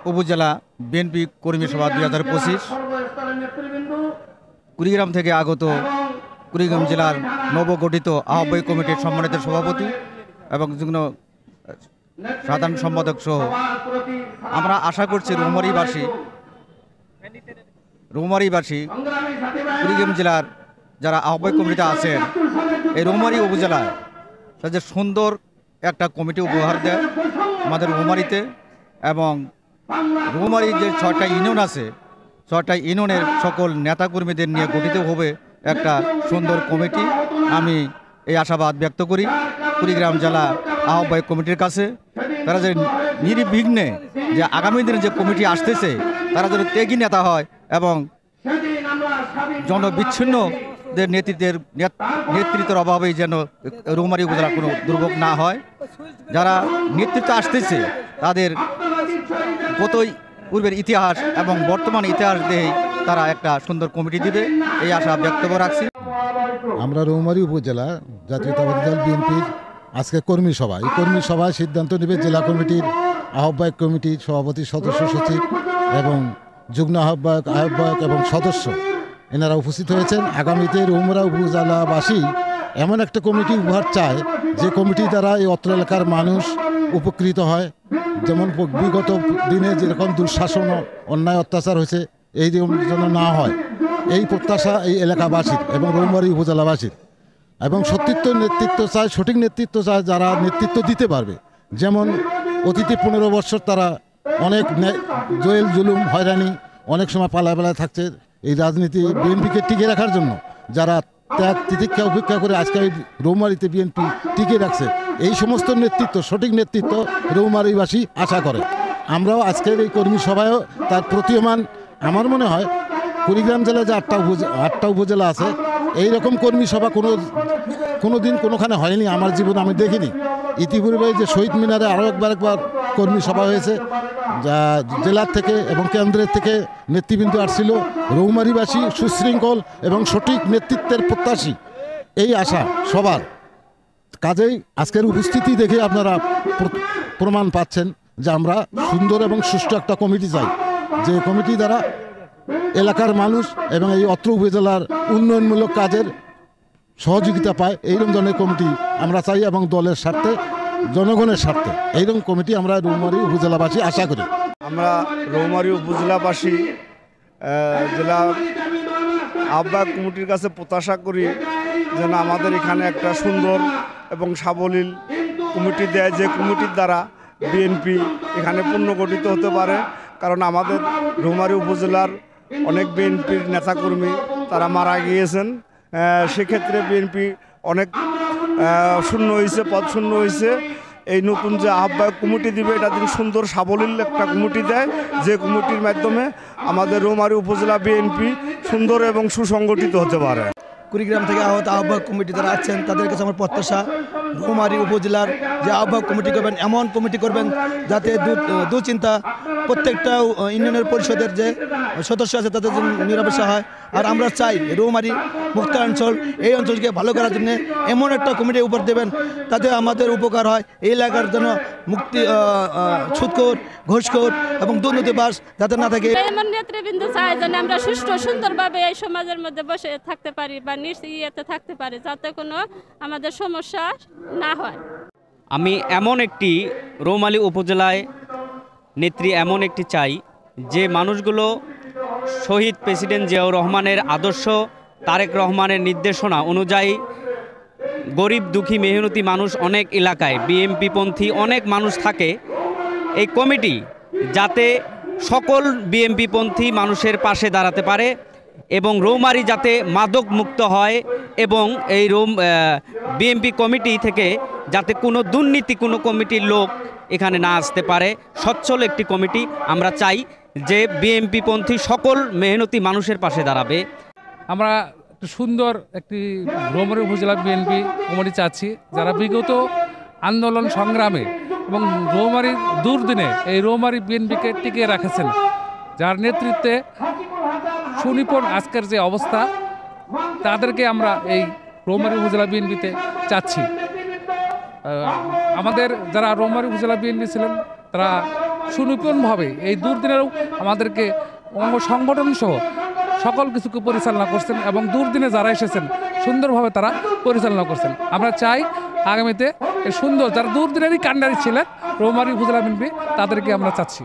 উপজেলা বিএনপি কর্মী সভা 2025 কুড়িগ্রাম থেকে আগত কুড়িগ্রাম জেলার নবগঠিত আহ্বায়ক কমিটির সম্মানিত সভাপতি এবং যুগ্ম সাধারণ সম্পাদক সহ আমরা আশা করছি রৌমারীবাসী কুড়িগ্রাম জেলার যারা আহ্বায়ক কমিটিতে আছেন এই রৌমারী উপজেলায় তাদের সুন্দর একটা কমিটি উপহার দেয় আমাদের রৌমারীতে, এবং রৌমারীর যে 6টা ইউনিয়ন আছে 6টা ইউনিয়নের সকল নেতাকর্মীদের নিয়ে গঠিত হবে একটা সুন্দর কমিটি। আমি এই আশাবাদ ব্যক্ত করি কুড়িগ্রাম জেলা আহ্বায়ক কমিটির কাছে, তারা যে নির্বিঘ্নে যে আগামী দিনে যে কমিটি আসতেছে তারা যেন ত্যাগী নেতা হয় এবং জনবিচ্ছিন্নদের নেতৃত্বের অভাবেই যেন রৌমারী উপজেলা কোনো দুর্ভোগ না হয়। যারা নেতৃত্ব আসতেছে তাদের পূর্বের ইতিহাস এবং বর্তমান ইতিহাস দিয়ে তারা একটা সুন্দর কমিটি দিবে এই আশা ব্যক্ত রাখছি। আমরা রৌমারী উপজেলা জাতীয়তাবাদী দল বিএনপির আজকে কর্মী সভা, এই কর্মী সভায় সিদ্ধান্ত নেবে জেলা কমিটির আহ্বায়ক কমিটির সভাপতি, সদস্য সচিব এবং যুগ্ম আহ্বায়ক এবং সদস্য এনারা উপস্থিত হয়েছেন। আগামীতে রৌমারী উপজেলাবাসী এমন একটা কমিটি উপহার চায় যে কমিটি দ্বারা এই অত্র এলাকার মানুষ উপকৃত হয়। যেমন বিগত দিনে যেরকম দুঃশাসন অন্যায় অত্যাচার হয়েছে এই যেন না হয়, এই প্রত্যাশা এই এলাকাবাসীর এবং রৌমারী উপজেলাবাসীর। এবং সত্যিত্ব নেতৃত্ব চায়, সঠিক নেতৃত্ব চায় যারা নেতৃত্ব দিতে পারবে। যেমন অতীতে 15 বছর তারা অনেক জেল জুলুম হয়রানি অনেক সময় পালায় থাকছে এই রাজনীতি বিএনপিকে টিকে রাখার জন্য, যারা ত্যাগ তিতিক্ষা উপেক্ষা করে আজকে এই রৌমারীতে বিএনপি টিকে রাখছে। এই সমস্ত নেতৃত্ব, সঠিক নেতৃত্ব রৌমারীবাসী আশা করে। আমরাও আজকের এই কর্মী সভায়ও তার প্রতীয়মান। আমার মনে হয় কুড়িগ্রাম জেলায় যে 8টা উপজেলা আছে এই রকম কর্মী সভা কোনো দিন কোনোখানে হয়নি, আমার জীবনে আমি দেখিনি। ইতিপূর্বে যে শহীদ মিনারে আরও একবার কর্মী সভা হয়েছে, যা জেলার থেকে এবং কেন্দ্রের থেকে নেতৃবৃন্দ আসছিল। রৌমারীবাসী সুশৃঙ্খল এবং সঠিক নেতৃত্বের প্রত্যাশী, এই আশা সবার। কাজেই আজকের উপস্থিতি দেখে আপনারা প্রমাণ পাচ্ছেন যে আমরা সুন্দর এবং সুষ্ঠু একটা কমিটি চাই, যে কমিটি দ্বারা এলাকার মানুষ এবং এই অত্র উপজেলার উন্নয়নমূলক কাজের সহযোগিতা পায়। এইরকম ধরনের কমিটি আমরা চাই এবং দলের স্বার্থে, জনগণের স্বার্থে এইরকম কমিটি আমরা রৌমারী উপজেলাবাসী আশা করি। আমরা রৌমারী উপজেলাবাসী জেলা আহ্বায়ক কমিটির কাছে প্রত্যাশা করি যেন আমাদের এখানে একটা সুন্দর এবং সাবলীল কমিটি দেয়, যে কমিটির দ্বারা বিএনপি এখানে পুনর্গঠিত হতে পারে। কারণ আমাদের রৌমারী উপজেলার অনেক বিএনপির নেতাকর্মী তারা মারা গিয়েছেন, সেক্ষেত্রে বিএনপি অনেক শূন্য হয়েছে, পদ শূন্য হয়েছে। এই নতুন যে আহ্বায়ক কমিটি দিবে এটা দিন সুন্দর সাবলীল একটা কমিটি দেয়, যে কমিটির মাধ্যমে আমাদের রৌমারী উপজেলা বিএনপি সুন্দর এবং সুসংগঠিত হতে পারে। কুড়িগ্রাম থেকে আহত আহ্বায়ক কমিটি যারা আছেন তাদের কাছে আমার প্রত্যাশা রৌমারী উপজেলার যে আহ্বায়ক কমিটি করবেন এমন কমিটি করবেন যাতে দুশ্চিন্তা প্রত্যেকটা ইউনিয়নের পরিষদের যে সদস্য আছে তাদের জন্য নিরাপত্তা হয়। আর আমরা চাই রৌমারী মুক্তাঞ্চল এই অঞ্চলকে ভালো করার জন্য এমন একটা কমিটি উপর দেবেন তাতে আমাদের উপকার হয়। এই এলাকার জন্য মুক্তি সুদখোর, ঘুষখোর এবং দুর্নীতিবাজ যাতে না থাকে। এমন নেতৃবৃন্দ চাই যেন আমরা সুষ্ঠু সুন্দরভাবে এই সমাজের মধ্যে বসে থাকতে পারি বা নিশ্চিতে থাকতে পারি, যাতে কোনো আমাদের সমস্যা না হয়। আমি এমন একটি রৌমারী উপজেলায় নেত্রী এমন একটি চাই যে মানুষগুলো শহীদ প্রেসিডেন্ট জিয়াউর রহমানের আদর্শ, তারেক রহমানের নির্দেশনা অনুযায়ী গরিব দুঃখী মেহনতি মানুষ অনেক এলাকায় বিএমপিপন্থী অনেক মানুষ থাকে। এই কমিটি যাতে সকল বিএমপিপন্থী মানুষের পাশে দাঁড়াতে পারে এবং রৌমারী যাতে মাদক মুক্ত হয় এবং এই বিএমপি কমিটি থেকে যাতে কোনো দুর্নীতি কোনো কমিটির লোক এখানে না আসতে পারে, সচ্ছল একটি কমিটি আমরা চাই যে বিএমপিপন্থী সকল মেহনতি মানুষের পাশে দাঁড়াবে। আমরা সুন্দর একটি রৌমারী উপজেলা বিএনপি কমিটি চাচ্ছি, যারা বিগত আন্দোলন সংগ্রামে এবং রৌমারীর দুর্দিনে এই রৌমারী বিএনপিকে টিকিয়ে রাখেছেন, যার নেতৃত্বে সুনিপুণ আজকের যে অবস্থা তাদেরকে আমরা এই রৌমারী উপজেলা বিএনপিতে চাচ্ছি। আমাদের যারা রৌমারী উপজেলা বিএনপি ছিলেন তারা সুনিপুণভাবে এই দুর্দিনেও আমাদেরকে অঙ্গ সংগঠন সহ সকল কিছুকে পরিচালনা করছেন এবং দুর্দিনে যারা এসেছেন সুন্দরভাবে তারা পরিচালনা করছেন। আমরা চাই আগামীতে এই সুন্দর যারা দুর্দিনেরই কাণ্ডারি ছিলেন রৌমারী উপজেলা বিএনপি তাদেরকে আমরা চাচ্ছি।